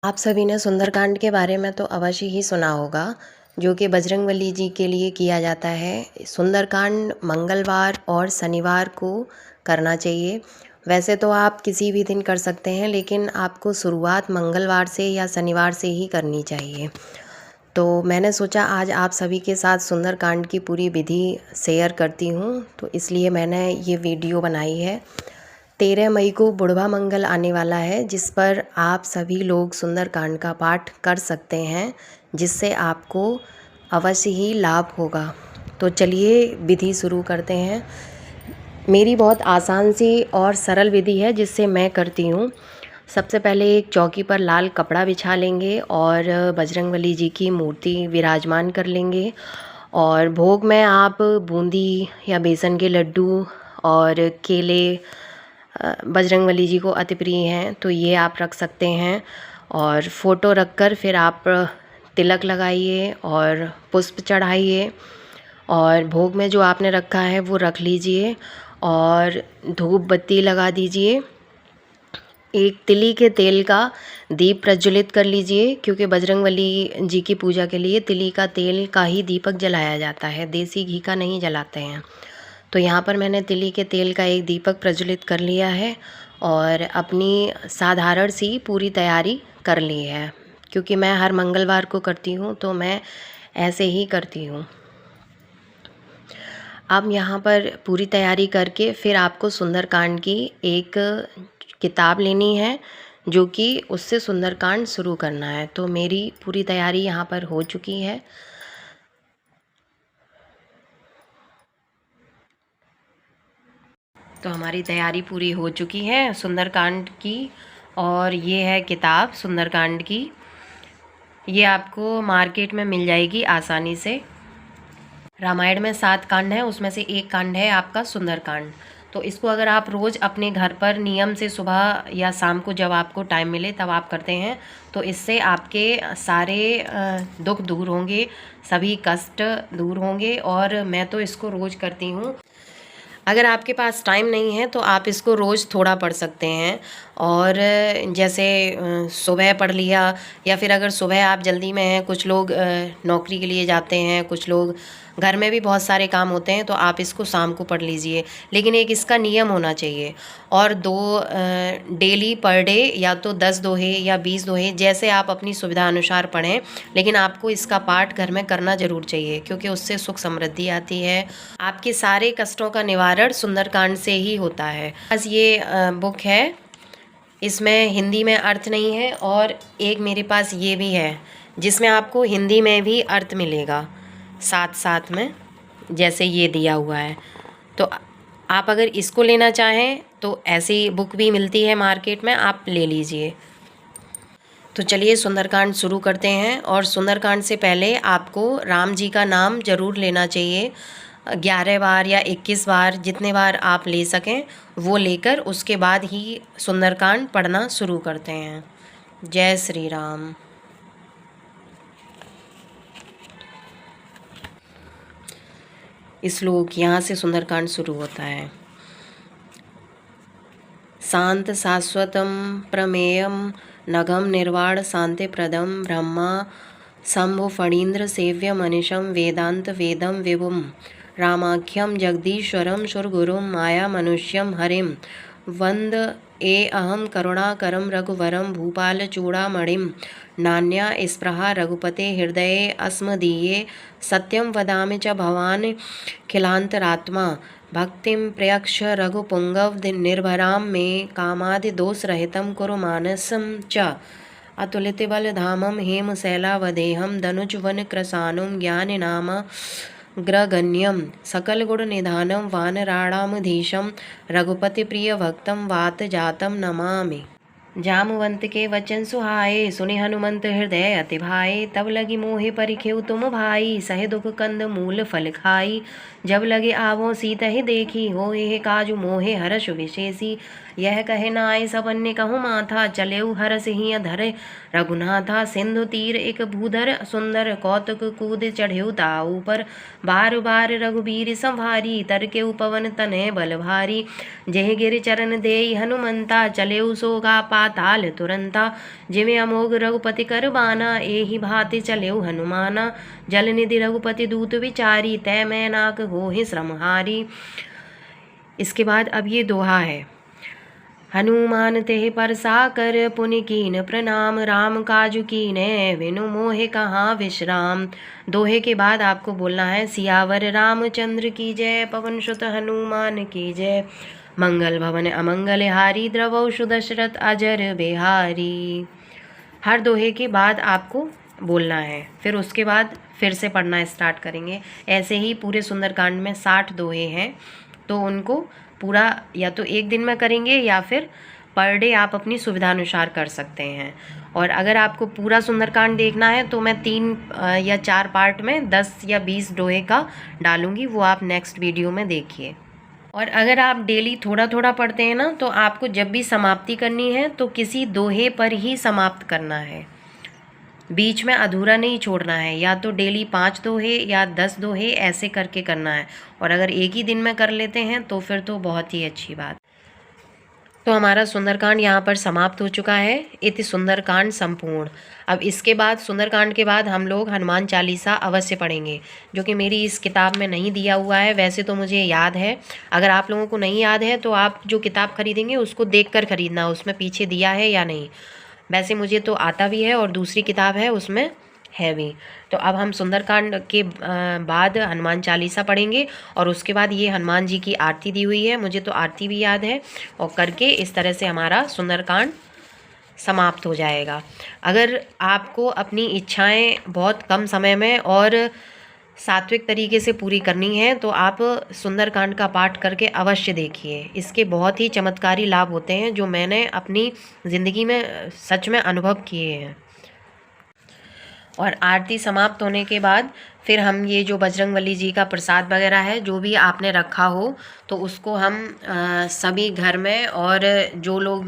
आप सभी ने सुंदरकांड के बारे में तो अवश्य ही सुना होगा, जो कि बजरंगबली जी के लिए किया जाता है। सुंदरकांड मंगलवार और शनिवार को करना चाहिए। वैसे तो आप किसी भी दिन कर सकते हैं, लेकिन आपको शुरुआत मंगलवार से या शनिवार से ही करनी चाहिए। तो मैंने सोचा आज आप सभी के साथ सुंदरकांड की पूरी विधि शेयर करती हूँ, तो इसलिए मैंने ये वीडियो बनाई है। 13 मई को बुढ़वा मंगल आने वाला है, जिस पर आप सभी लोग सुंदरकांड का पाठ कर सकते हैं, जिससे आपको अवश्य ही लाभ होगा। तो चलिए विधि शुरू करते हैं। मेरी बहुत आसान सी और सरल विधि है, जिससे मैं करती हूँ। सबसे पहले एक चौकी पर लाल कपड़ा बिछा लेंगे और बजरंगबली जी की मूर्ति विराजमान कर लेंगे। और भोग में आप बूंदी या बेसन के लड्डू और केले बजरंगबली जी को अति प्रिय हैं, तो ये आप रख सकते हैं। और फ़ोटो रखकर फिर आप तिलक लगाइए और पुष्प चढ़ाइए, और भोग में जो आपने रखा है वो रख लीजिए और धूप बत्ती लगा दीजिए। एक तिली के तेल का दीप प्रज्वलित कर लीजिए, क्योंकि बजरंगबली जी की पूजा के लिए तिली का तेल का ही दीपक जलाया जाता है, देसी घी का नहीं जलाते हैं। तो यहाँ पर मैंने तिली के तेल का एक दीपक प्रज्वलित कर लिया है और अपनी साधारण सी पूरी तैयारी कर ली है। क्योंकि मैं हर मंगलवार को करती हूँ, तो मैं ऐसे ही करती हूँ। अब यहाँ पर पूरी तैयारी करके फिर आपको सुंदरकांड की एक किताब लेनी है, जो कि उससे सुंदरकांड शुरू करना है। तो मेरी पूरी तैयारी यहाँ पर हो चुकी है। तो हमारी तैयारी पूरी हो चुकी है सुंदरकांड की, और ये है किताब सुंदरकांड की। ये आपको मार्केट में मिल जाएगी आसानी से। रामायण में 7 कांड हैं, उसमें से एक कांड है आपका सुंदरकांड। तो इसको अगर आप रोज़ अपने घर पर नियम से सुबह या शाम को जब आपको टाइम मिले तब आप करते हैं, तो इससे आपके सारे दुख दूर होंगे, सभी कष्ट दूर होंगे। और मैं तो इसको रोज़ करती हूँ। अगर आपके पास टाइम नहीं है तो आप इसको रोज़ थोड़ा पढ़ सकते हैं। और जैसे सुबह पढ़ लिया, या फिर अगर सुबह आप जल्दी में हैं, कुछ लोग नौकरी के लिए जाते हैं, कुछ लोग घर में भी बहुत सारे काम होते हैं, तो आप इसको शाम को पढ़ लीजिए। लेकिन एक इसका नियम होना चाहिए। और डेली पर डे या तो 10 दोहे या 20 दोहे, जैसे आप अपनी सुविधा अनुसार पढ़ें, लेकिन आपको इसका पाठ घर में करना ज़रूर चाहिए, क्योंकि उससे सुख समृद्धि आती है। आपके सारे कष्टों का निवारण सुंदरकांड से ही होता है। बस ये बुक है, इसमें हिंदी में अर्थ नहीं है, और एक मेरे पास ये भी है जिसमें आपको हिंदी में भी अर्थ मिलेगा साथ साथ में, जैसे ये दिया हुआ है। तो आप अगर इसको लेना चाहें तो ऐसी बुक भी मिलती है मार्केट में, आप ले लीजिए। तो चलिए सुंदरकांड शुरू करते हैं। और सुंदरकांड से पहले आपको राम जी का नाम जरूर लेना चाहिए। 11 बार या 21 बार, जितने बार आप ले सकें वो लेकर उसके बाद ही सुंदरकांड पढ़ना शुरू करते हैं। जय श्री राम। श्लोक यहाँ से सुंदरकांड शुरू होता है। शांत शाश्वतम प्रमेयम नघम निर्वाण शांति प्रदम ब्रह्मा शंभु फणीन्द्र सेव्य मनीषम वेदांत वेदम विभुम रामाख्यम जगदीश्वरम सुरगुरुम माया मनुष्यम हरिम वंद ए अहम करुणाकरम रघुवरम भूपाल चूड़ामणिम नान्या स्पृहा रघुपते हृदये अस्मदीये सत्यम वदामि च भवान् खिलांतरात्मा भक्तिम प्रयक्ष रघुपुंगव निर्भरां मे कामादिदोषरहितं कुरु मानसं च अतुलितबलधामं हेमशैलावदेहं दनुजवनकृशानुं ज्ञानिनाम ग्रगण्यं सकलगुणनिधानं वानराणामधीशं रघुपतिप्रियभक्तं वातजातं नमामि। जामवंत के वचन सुहाए, सुने हनुमंत हृदय अति भाए। तब लगी मोहे परिखेउ तुम भाई, सहे दुख कंद मूल फल खाई। जब लगे आवो सीत ही देखी, होए काजु मोहे हर्ष विशेषी। यह कहे नाय सब अन्य कहूँ माथा, चलेउ हरष ही धरे रघुनाथा। सिंधु तीर एक भूधर सुंदर, कौतुक कूद चढ़ेउ ताऊ पर। बार बार रघुबीर संभारी, तरकेउ पवन तनय बल भारी। जय गिर चरण देई हनुमंता, चलेउ सोगा पा पाताल तुरंता, जिमें अमोघ रघुपति कर बाना, एहि भांति चलेउ हनुमाना, जल निधि रघुपति दूत विचारी, तै मैं नाक होहि श्रमहारी। इसके बाद अब ये दोहा है। हनुमान तेहि परसाकर, पुनि कीन प्रणाम, राम काजु कीन्ह बिनु मोहि कहाँ विश्राम। दोहे के बाद आपको बोलना है सियावर रामचंद्र की जय, पवन सुत हनुमान की जय, मंगल भवन अमंगल हारी, द्रवौ सुदशरथ अजर बिहारी। हर दोहे के बाद आपको बोलना है, फिर उसके बाद फिर से पढ़ना स्टार्ट करेंगे। ऐसे ही पूरे सुंदरकांड में 60 दोहे हैं, तो उनको पूरा या तो एक दिन में करेंगे या फिर पर डे आप अपनी सुविधानुसार कर सकते हैं। और अगर आपको पूरा सुंदरकांड देखना है तो मैं 3 या 4 पार्ट में 10 या 20 दोहे का डालूंगी, वो आप नेक्स्ट वीडियो में देखिए। और अगर आप डेली थोड़ा थोड़ा पढ़ते हैं ना, तो आपको जब भी समाप्ति करनी है तो किसी दोहे पर ही समाप्त करना है, बीच में अधूरा नहीं छोड़ना है। या तो डेली 5 दोहे या 10 दोहे ऐसे करके करना है। और अगर एक ही दिन में कर लेते हैं तो फिर तो बहुत ही अच्छी बात। तो हमारा सुंदरकांड यहाँ पर समाप्त हो चुका है। इति सुंदरकांड संपूर्ण। अब इसके बाद सुंदरकांड के बाद हम लोग हनुमान चालीसा अवश्य पढ़ेंगे, जो कि मेरी इस किताब में नहीं दिया हुआ है। वैसे तो मुझे याद है, अगर आप लोगों को नहीं याद है तो आप जो किताब खरीदेंगे उसको देखकर खरीदना, उसमें पीछे दिया है या नहीं। वैसे मुझे तो आता भी है और दूसरी किताब है उसमें है भी। तो अब हम सुंदरकांड के बाद हनुमान चालीसा पढ़ेंगे और उसके बाद ये हनुमान जी की आरती दी हुई है, मुझे तो आरती भी याद है, और करके इस तरह से हमारा सुंदरकांड समाप्त हो जाएगा। अगर आपको अपनी इच्छाएं बहुत कम समय में और सात्विक तरीके से पूरी करनी है तो आप सुंदरकांड का पाठ करके अवश्य देखिए। इसके बहुत ही चमत्कारी लाभ होते हैं जो मैंने अपनी ज़िंदगी में सच में अनुभव किए हैं। और आरती समाप्त होने के बाद फिर हम ये जो बजरंगबली जी का प्रसाद वगैरह है, जो भी आपने रखा हो, तो उसको हम सभी घर में और जो लोग